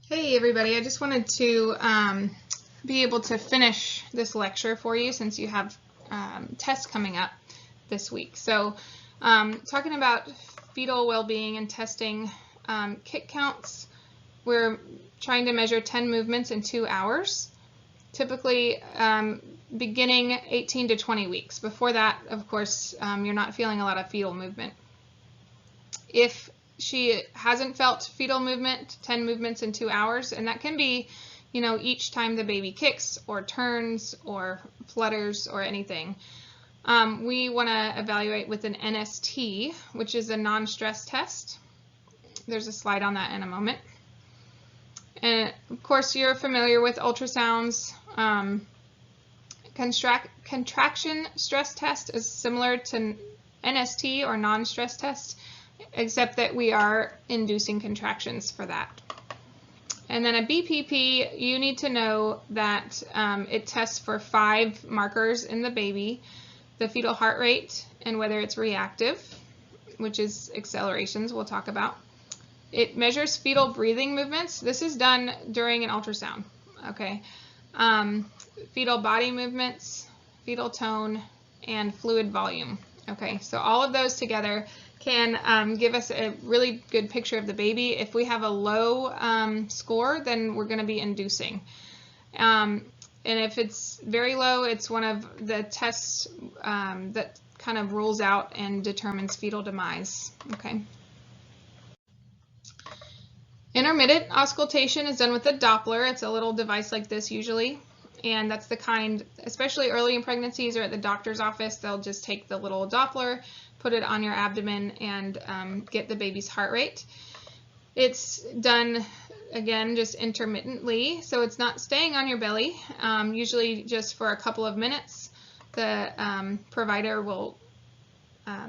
Hey everybody, I just wanted to be able to finish this lecture for you since you have tests coming up this week. So talking about fetal well-being and testing kick counts, we're trying to measure 10 movements in 2 hours, typically beginning 18 to 20 weeks. Before that, of course, you're not feeling a lot of fetal movement. If she hasn't felt fetal movement, 10 movements in 2 hours, and that can be, you know, each time the baby kicks or turns or flutters or anything. We want to evaluate with an NST, which is a non-stress test. There's a slide on that in a moment. And of course, you're familiar with ultrasounds. Contraction stress test is similar to NST or non-stress test, except that we are inducing contractions for that. And then a BPP, you need to know that it tests for 5 markers in the baby: the fetal heart rate and whether it's reactive, which is accelerations we'll talk about. It measures fetal breathing movements. This is done during an ultrasound, okay? Fetal body movements, fetal tone, and fluid volume. Okay, so all of those together can give us a really good picture of the baby. If we have a low score, then we're going to be inducing. And if it's very low, it's one of the tests that kind of rules out and determines fetal demise. Okay. Intermittent auscultation is done with a Doppler. It's a little device like this usually. And that's the kind, especially early in pregnancies or at the doctor's office, they'll just take the little Doppler, put it on your abdomen, and get the baby's heart rate. It's done, again, just intermittently, so it's not staying on your belly, usually just for a couple of minutes. The provider will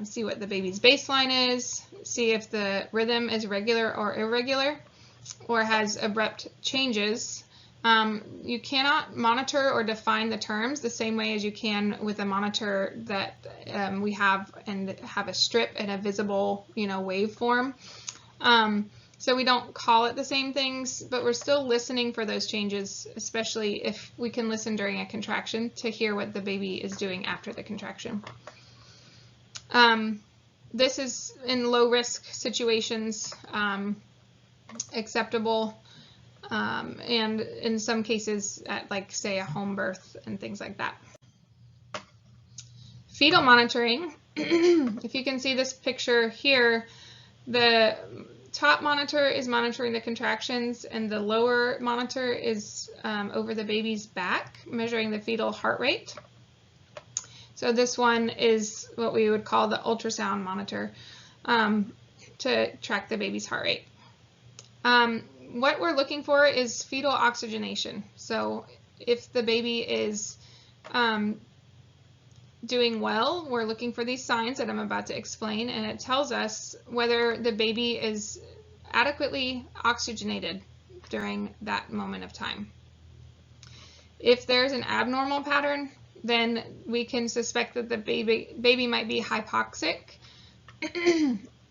see what the baby's baseline is, see if the rhythm is regular or irregular, or has abrupt changes. You cannot monitor or define the terms the same way as you can with a monitor that we have a strip and a visible, waveform. So we don't call it the same things, but we're still listening for those changes, especially if we can listen during a contraction to hear what the baby is doing after the contraction. This is in low-risk situations acceptable. And in some cases at, like, say, a home birth and things like that. Fetal monitoring, if you can see this picture here, the top monitor is monitoring the contractions and the lower monitor is over the baby's back, measuring the fetal heart rate. So this one is what we would call the ultrasound monitor to track the baby's heart rate. What we're looking for is fetal oxygenation. So if the baby is doing well, we're looking for these signs that I'm about to explain, and it tells us whether the baby is adequately oxygenated during that moment of time. If there's an abnormal pattern, then we can suspect that the baby might be hypoxic,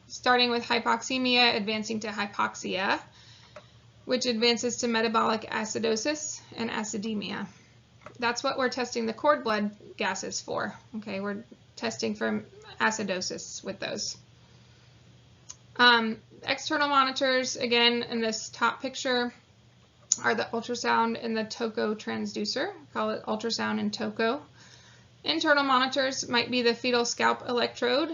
starting with hypoxemia, advancing to hypoxia, which advances to metabolic acidosis and acidemia. That's what we're testing the cord blood gases for. Okay, we're testing for acidosis with those. External monitors, again, in this top picture, are the ultrasound and the toco transducer. Call it ultrasound and toco. Internal monitors might be the fetal scalp electrode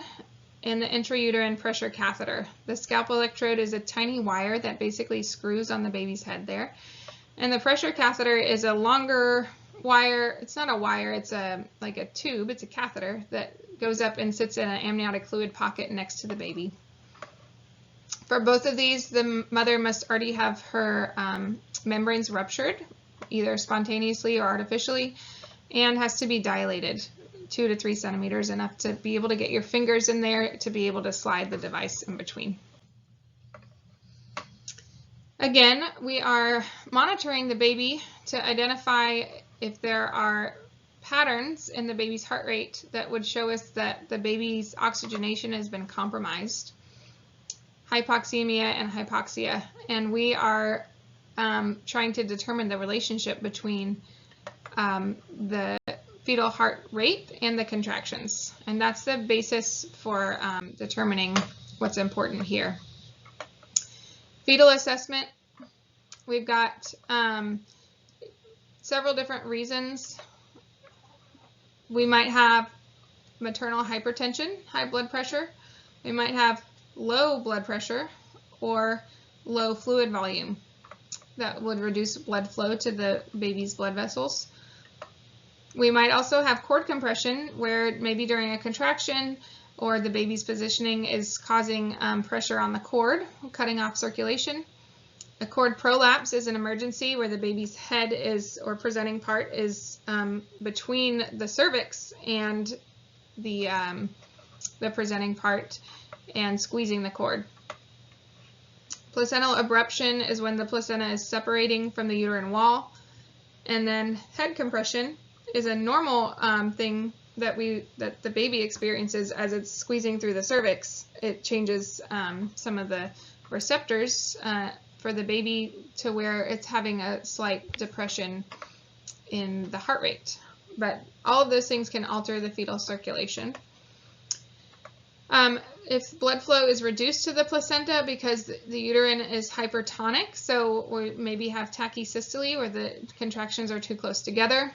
and the intrauterine pressure catheter. The scalp electrode is a tiny wire that basically screws on the baby's head there. And the pressure catheter is a longer wire. It's not a wire, it's like a tube, it's a catheter that goes up and sits in an amniotic fluid pocket next to the baby. For both of these, the mother must already have her membranes ruptured, either spontaneously or artificially, and has to be dilated 2 to 3 centimeters, enough to be able to get your fingers in there to be able to slide the device in between. Again, we are monitoring the baby to identify if there are patterns in the baby's heart rate that would show us that the baby's oxygenation has been compromised, hypoxemia and hypoxia, and we are trying to determine the relationship between the fetal heart rate and the contractions. And that's the basis for determining what's important here. Fetal assessment, we've got several different reasons. We might have maternal hypertension, high blood pressure. We might have low blood pressure or low fluid volume. That would reduce blood flow to the baby's blood vessels. We might also have cord compression, where maybe during a contraction or the baby's positioning is causing pressure on the cord, cutting off circulation. A cord prolapse is an emergency where the baby's head is, or presenting part is between the cervix and the presenting part and squeezing the cord. Placental abruption is when the placenta is separating from the uterine wall. And then head compression is a normal thing that the baby experiences as it's squeezing through the cervix. It changes some of the receptors for the baby to where it's having a slight depression in the heart rate. But all of those things can alter the fetal circulation. If blood flow is reduced to the placenta because the uterine is hypertonic, so we maybe have tachysystole where the contractions are too close together.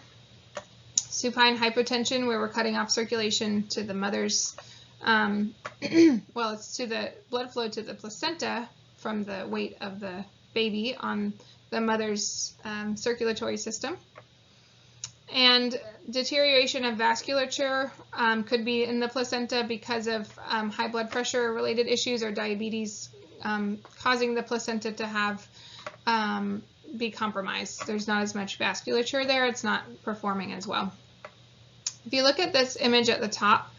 Supine hypotension, where we're cutting off circulation to the mother's, well, it's to the blood flow to the placenta from the weight of the baby on the mother's circulatory system. And deterioration of vasculature could be in the placenta because of high blood pressure related issues or diabetes causing the placenta to have be compromised. There's not as much vasculature there. It's not performing as well. If you look at this image at the top,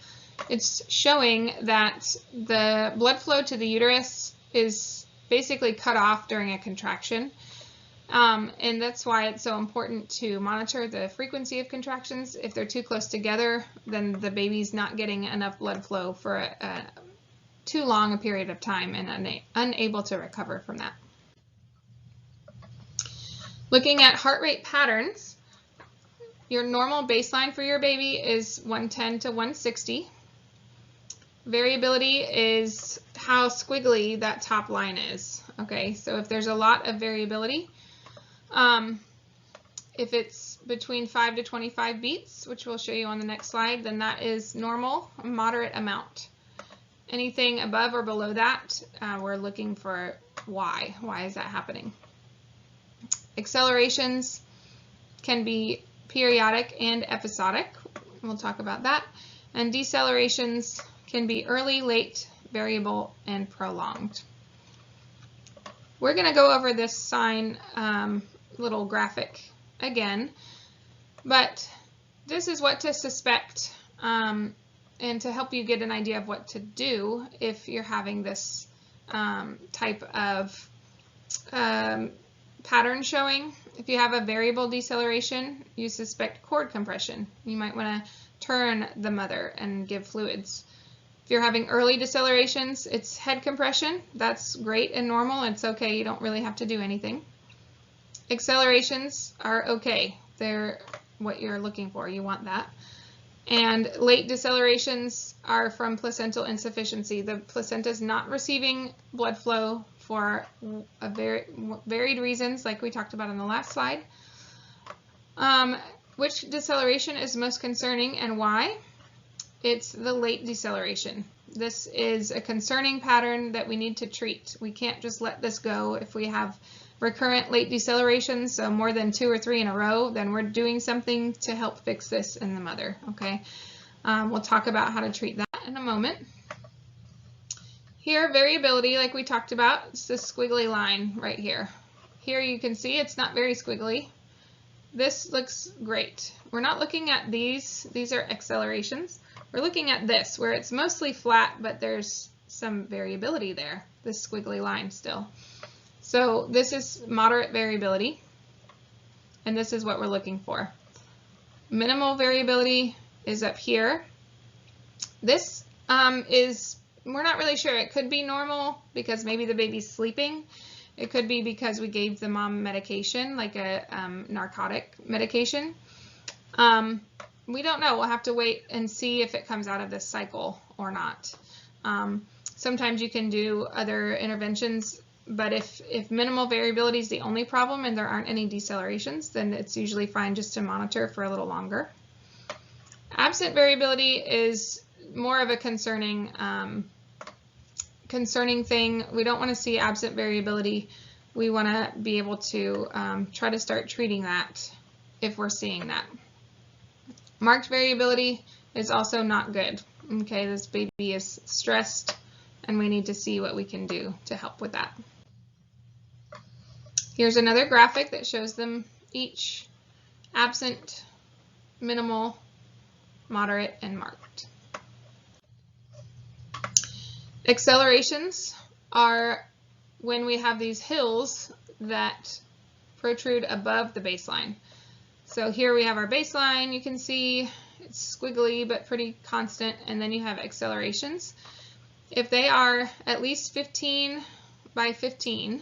it's showing that the blood flow to the uterus is basically cut off during a contraction. And that's why it's so important to monitor the frequency of contractions. If they're too close together, then the baby's not getting enough blood flow for too long a period of time and unable to recover from that. Looking at heart rate patterns, your normal baseline for your baby is 110 to 160. Variability is how squiggly that top line is. Okay, so if there's a lot of variability, if it's between 5 to 25 beats, which we'll show you on the next slide, then that is normal, a moderate amount. Anything above or below that, we're looking for why. Why is that happening? Accelerations can be periodic and episodic. We'll talk about that. And decelerations can be early, late, variable, and prolonged. We're going to go over this sign little graphic again, but this is what to suspect and to help you get an idea of what to do if you're having this type of pattern showing. If you have a variable deceleration, you suspect cord compression. You might want to turn the mother and give fluids. If you're having early decelerations, it's head compression. That's great and normal. It's okay. You don't really have to do anything. Accelerations are okay. They're what you're looking for. You want that. And late decelerations are from placental insufficiency. The placenta is not receiving blood flow for varied reasons, like we talked about on the last slide. Which deceleration is most concerning and why? It's the late deceleration. This is a concerning pattern that we need to treat. We can't just let this go. If we have recurrent late decelerations, so more than 2 or 3 in a row, then we're doing something to help fix this in the mother, okay? We'll talk about how to treat that in a moment. Here, variability, like we talked about, it's this squiggly line right here. Here you can see it's not very squiggly. This looks great. We're not looking at these are accelerations. We're looking at this, where it's mostly flat, but there's some variability there, this squiggly line still. So this is moderate variability, and this is what we're looking for. Minimal variability is up here. This we're not really sure. It could be normal because maybe the baby's sleeping. It could be because we gave the mom medication, like a narcotic medication. We don't know. We'll have to wait and see if it comes out of this cycle or not. Sometimes you can do other interventions, but if minimal variability is the only problem and there aren't any decelerations, then it's usually fine just to monitor for a little longer. Absent variability is more of a concerning thing. We don't want to see absent variability. We want to be able to try to start treating that if we're seeing that. Marked variability is also not good. Okay, this baby is stressed and we need to see what we can do to help with that. Here's another graphic that shows them each: absent, minimal, moderate, and marked. Accelerations are when we have these hills that protrude above the baseline. So here we have our baseline. You can see it's squiggly but pretty constant, and then you have accelerations. If they are at least 15 by 15,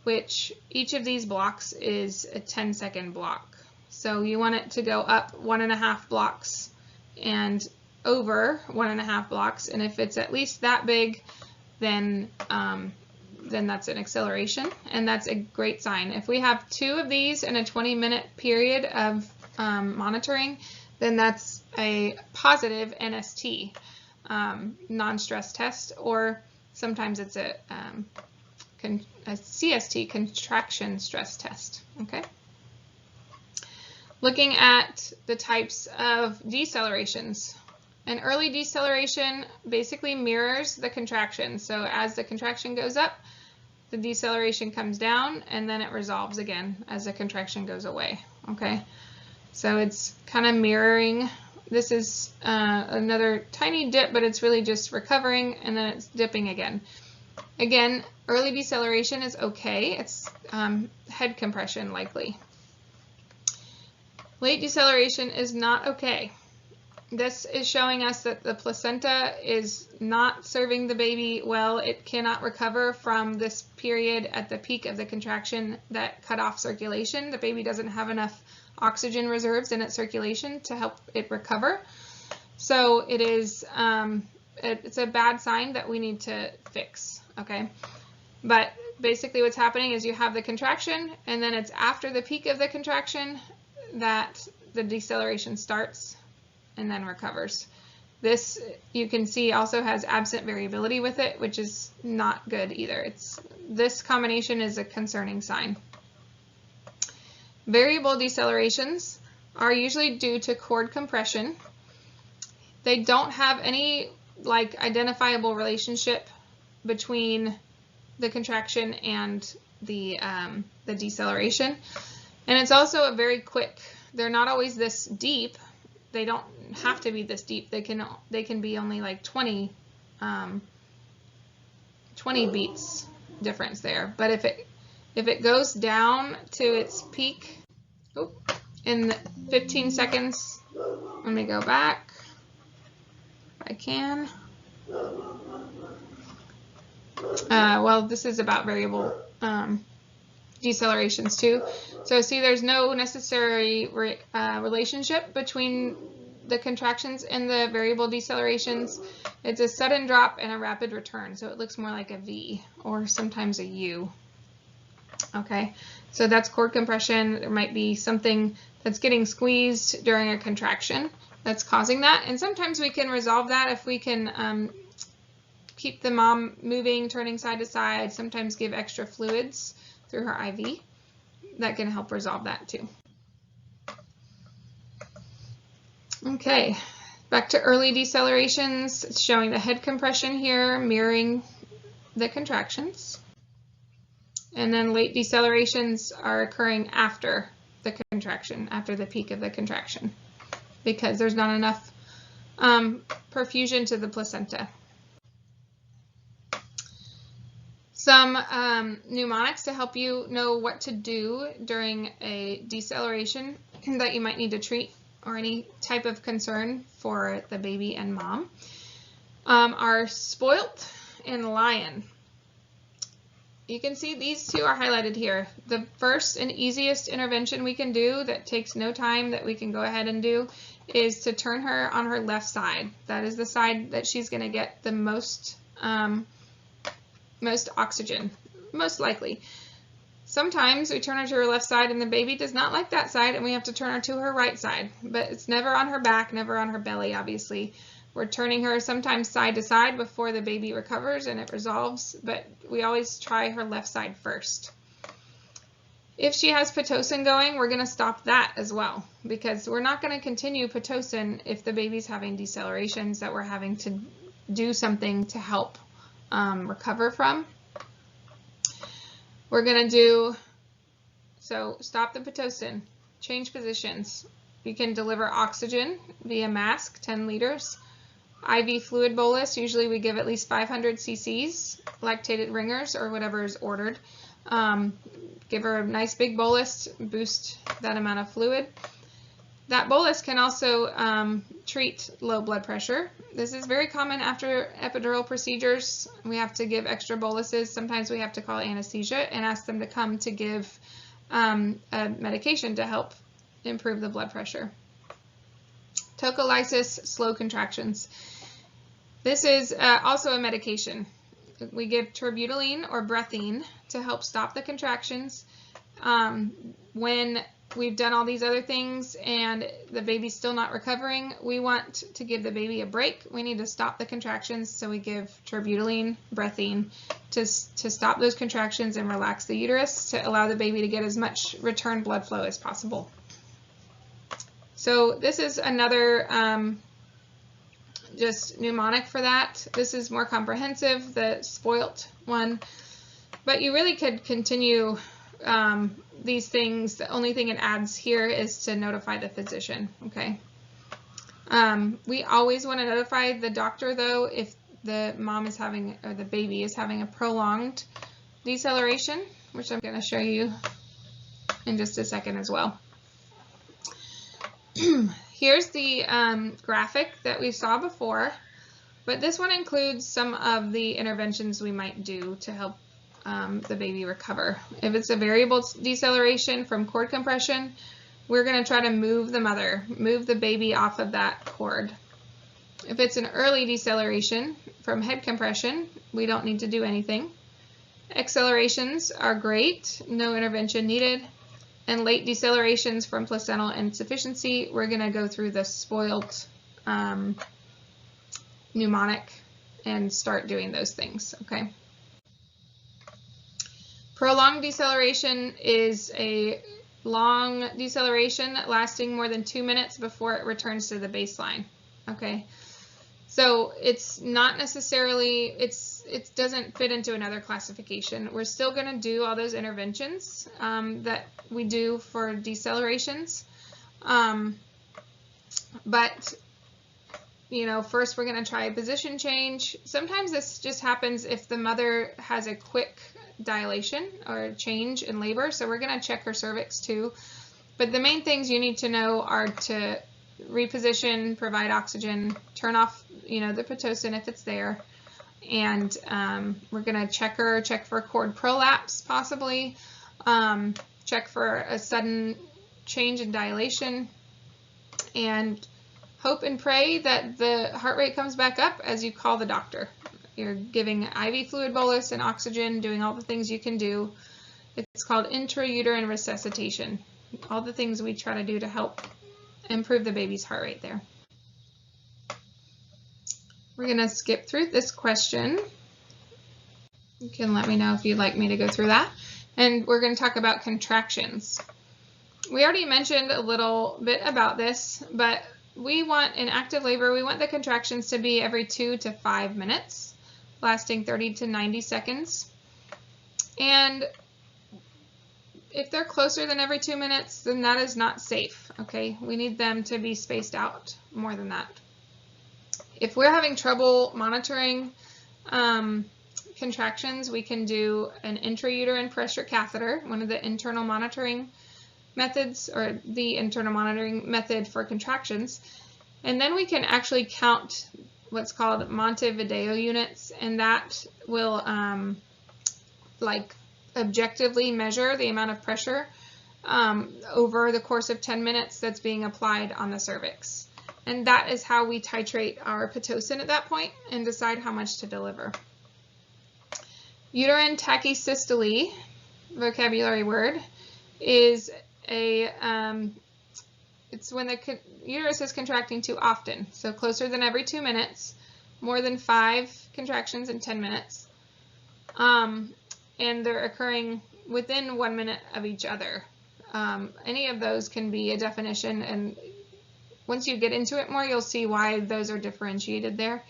which each of these blocks is a 10-second block. So you want it to go up 1.5 blocks and over 1.5 blocks, and if it's at least that big, then that's an acceleration, and that's a great sign. If we have 2 of these in a 20-minute period of monitoring, then that's a positive NST, non-stress test, or sometimes it's a CST, contraction stress test. Okay. Looking at the types of decelerations. An early deceleration basically mirrors the contraction. So as the contraction goes up, the deceleration comes down, and then it resolves again as the contraction goes away. Okay, so it's kind of mirroring. This is another tiny dip, but it's really just recovering, and then it's dipping again. Again, early deceleration is okay. It's head compression likely. Late deceleration is not okay. This is showing us that the placenta is not serving the baby well. It cannot recover from this period at the peak of the contraction that cut off circulation. The baby doesn't have enough oxygen reserves in its circulation to help it recover. So it is, it's a bad sign that we need to fix, okay? But basically what's happening is you have the contraction, and then it's after the peak of the contraction that the deceleration starts and then recovers. This, you can see, also has absent variability with it, which is not good either. This combination is a concerning sign. Variable decelerations are usually due to cord compression. They don't have any identifiable relationship between the contraction and the deceleration. And it's also a very quick. They're not always this deep. They don't have to be this deep. They can be only like 20 beats difference there. But if it goes down to its peak in 15 seconds, let me go back if I can. Well, this is about variable decelerations too. So see, there's no necessary relationship between the contractions and the variable decelerations. It's a sudden drop and a rapid return, so it looks more like a V or sometimes a U. Okay, so that's cord compression. There might be something that's getting squeezed during a contraction that's causing that, and sometimes we can resolve that if we can keep the mom moving, turning side to side, sometimes give extra fluids through her IV. That can help resolve that too. Okay, back to early decelerations. It's showing the head compression here, mirroring the contractions. And then late decelerations are occurring after the contraction, after the peak of the contraction, because there's not enough perfusion to the placenta. Some mnemonics to help you know what to do during a deceleration that you might need to treat, or any type of concern for the baby and mom, are spoilt and lion. you can see these two are highlighted here. The first and easiest intervention we can do that takes no time that we can go ahead and do is to turn her on her left side. That is the side that she's going to get the most oxygen, most likely. Sometimes we turn her to her left side and the baby does not like that side and we have to turn her to her right side, but it's never on her back, never on her belly, obviously. We're turning her sometimes side to side before the baby recovers and it resolves, but we always try her left side first. If she has Pitocin going, we're going to stop that as well, because we're not going to continue Pitocin if the baby's having decelerations that we're having to do something to help recover from. We're going to do, so stop the Pitocin, change positions. You can deliver oxygen via mask, 10 liters. IV fluid bolus, usually we give at least 500 cc's, lactated ringers or whatever is ordered. Give her a nice big bolus, boost that amount of fluid. That bolus can also treat low blood pressure. This is very common after epidural procedures. We have to give extra boluses. Sometimes we have to call anesthesia and ask them to come to give a medication to help improve the blood pressure. Tocolysis, slow contractions. This is also a medication. We give terbutaline or breathine to help stop the contractions. When we've done all these other things and the baby's still not recovering, we want to give the baby a break. We need to stop the contractions, so we give terbutaline, breathine to stop those contractions and relax the uterus to allow the baby to get as much return blood flow as possible. So this is another just mnemonic for that. This is more comprehensive, the spoilt one, but you really could continue these things. The only thing it adds here is to notify the physician, okay? We always want to notify the doctor though if the mom is having, or the baby is having a prolonged deceleration, which I'm going to show you in just a second as well. Here's the graphic that we saw before, but this one includes some of the interventions we might do to help the baby recover. If it's a variable deceleration from cord compression, we're going to try to move the mother, move the baby off of that cord. If it's an early deceleration from head compression, we don't need to do anything. Accelerations are great, no intervention needed. And late decelerations from placental insufficiency, we're going to go through the spoilt mnemonic and start doing those things, okay? Prolonged deceleration is a long deceleration lasting more than 2 minutes before it returns to the baseline, okay? So it's not necessarily, it doesn't fit into another classification. We're still going to do all those interventions that we do for decelerations. But, you know, first we're going to try a position change. Sometimes this just happens if the mother has a quick dilation or change in labor. So we're going to check her cervix too. But the main things you need to know are to reposition, provide oxygen, turn off, you know, the Pitocin if it's there. And we're going to check for cord prolapse possibly, check for a sudden change in dilation, and hope and pray that the heart rate comes back up as you call the doctor. You're giving IV fluid bolus and oxygen, doing all the things you can do. It's called intrauterine resuscitation. All the things we try to do to help improve the baby's heart rate there. We're going to skip through this question. You can let me know if you'd like me to go through that. And we're going to talk about contractions. We already mentioned a little bit about this, but we want, in active labor, we want the contractions to be every 2 to 5 minutes, lasting 30 to 90 seconds. And if they're closer than every 2 minutes, then that is not safe, okay? We need them to be spaced out more than that. If we're having trouble monitoring contractions, we can do an intrauterine pressure catheter, one of the internal monitoring methods, or the internal monitoring method for contractions. And then we can actually count what's called Montevideo units, and that will like objectively measure the amount of pressure over the course of 10 minutes that's being applied on the cervix. And that is how we titrate our Pitocin at that point and decide how much to deliver. Uterine tachysystole, vocabulary word, is it's when the uterus is contracting too often, so closer than every 2 minutes, more than 5 contractions in 10 minutes, and they're occurring within 1 minute of each other. Any of those can be a definition, and once you get into it more, you'll see why those are differentiated there.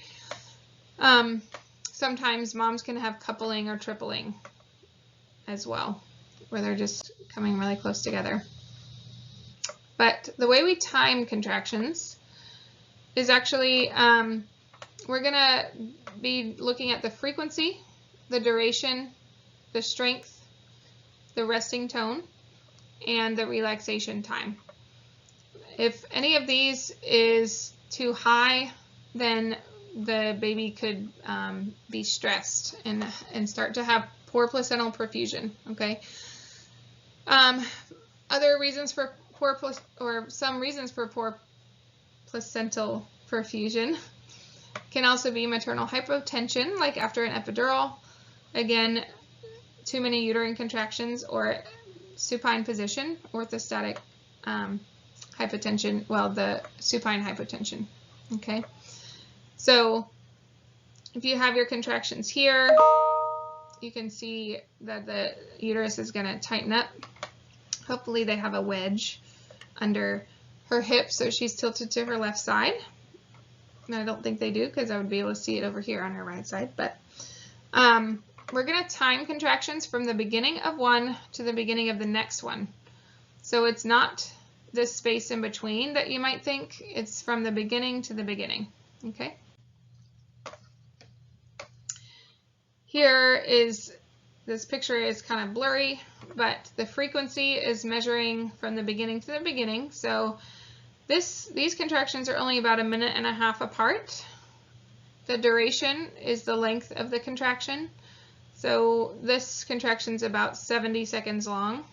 Sometimes moms can have coupling or tripling as well, where they're just coming really close together. But the way we time contractions is actually, we're going to be looking at the frequency, the duration, the strength, the resting tone, and the relaxation time. If any of these is too high, then the baby could be stressed and start to have poor placental perfusion. Okay. Other reasons for some reasons for poor placental perfusion can also be maternal hypotension, like after an epidural. Again, too many uterine contractions, or supine position, orthostatic hypotension, well, the supine hypotension. Okay, so if you have your contractions here, you can see that the uterus is going to tighten up. Hopefully they have a wedge under her hip, so she's tilted to her left side. And I don't think they do, because I would be able to see it over here on her right side. But we're going to time contractions from the beginning of one to the beginning of the next one. So it's not this space in between that you might think. It's from the beginning to the beginning. Okay. Here is, this picture is kind of blurry, but the frequency is measuring from the beginning to the beginning. So these contractions are only about 1.5 minutes apart. The duration is the length of the contraction. So this contraction is about 70 seconds long.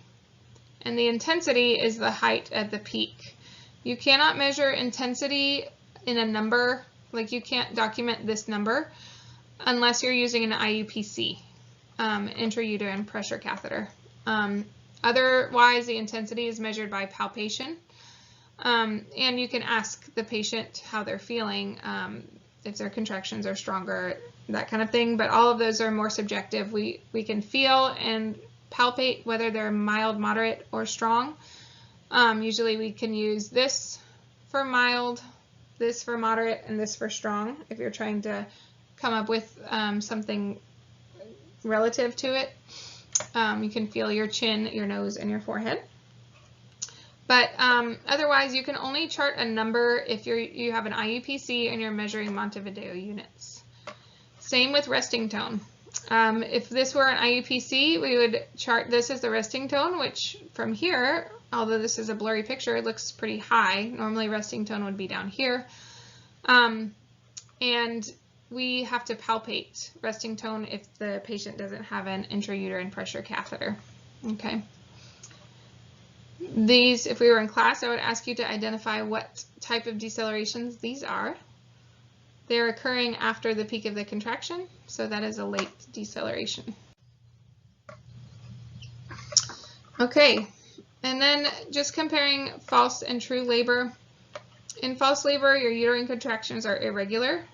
And the intensity is the height at the peak. You cannot measure intensity in a number, like you can't document this number unless you're using an IUPC, intrauterine pressure catheter. Otherwise, the intensity is measured by palpation. And you can ask the patient how they're feeling, if their contractions are stronger, that kind of thing. But all of those are more subjective. We can feel and palpate whether they're mild, moderate, or strong. Usually we can use this for mild, this for moderate, and this for strong if you're trying to come up with something relative to it. You can feel your chin, your nose, and your forehead. But otherwise, you can only chart a number if you have an IUPC and you're measuring Montevideo units. Same with resting tone. If this were an IUPC, we would chart this as the resting tone, which from here, although this is a blurry picture, it looks pretty high. Normally resting tone would be down here. And we have to palpate resting tone if the patient doesn't have an intrauterine pressure catheter. Okay. These, if we were in class, I would ask you to identify what type of decelerations these are. They're occurring after the peak of the contraction, so that is a late deceleration. Okay, and then just comparing false and true labor. In false labor, your uterine contractions are irregular.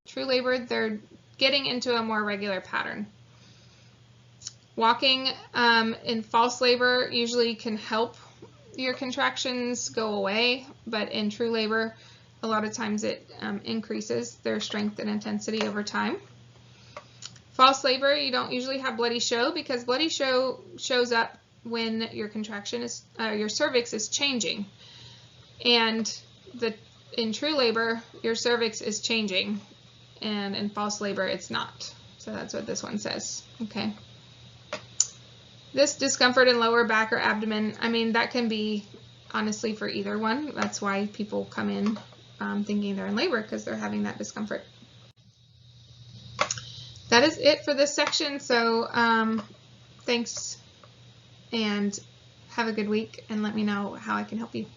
True labor, they're getting into a more regular pattern. Walking in false labor usually can help your contractions go away, but in true labor, a lot of times it increases their strength and intensity over time. False labor, you don't usually have bloody show, because bloody show shows up when your contraction is, your cervix is changing. And in true labor, your cervix is changing, and in false labor, it's not. So that's what this one says. Okay. This discomfort in lower back or abdomen, I mean, that can be honestly for either one. That's why people come in thinking they're in labor, because they're having that discomfort. That is it for this section. So Thanks, and have a good week, and let me know how I can help you.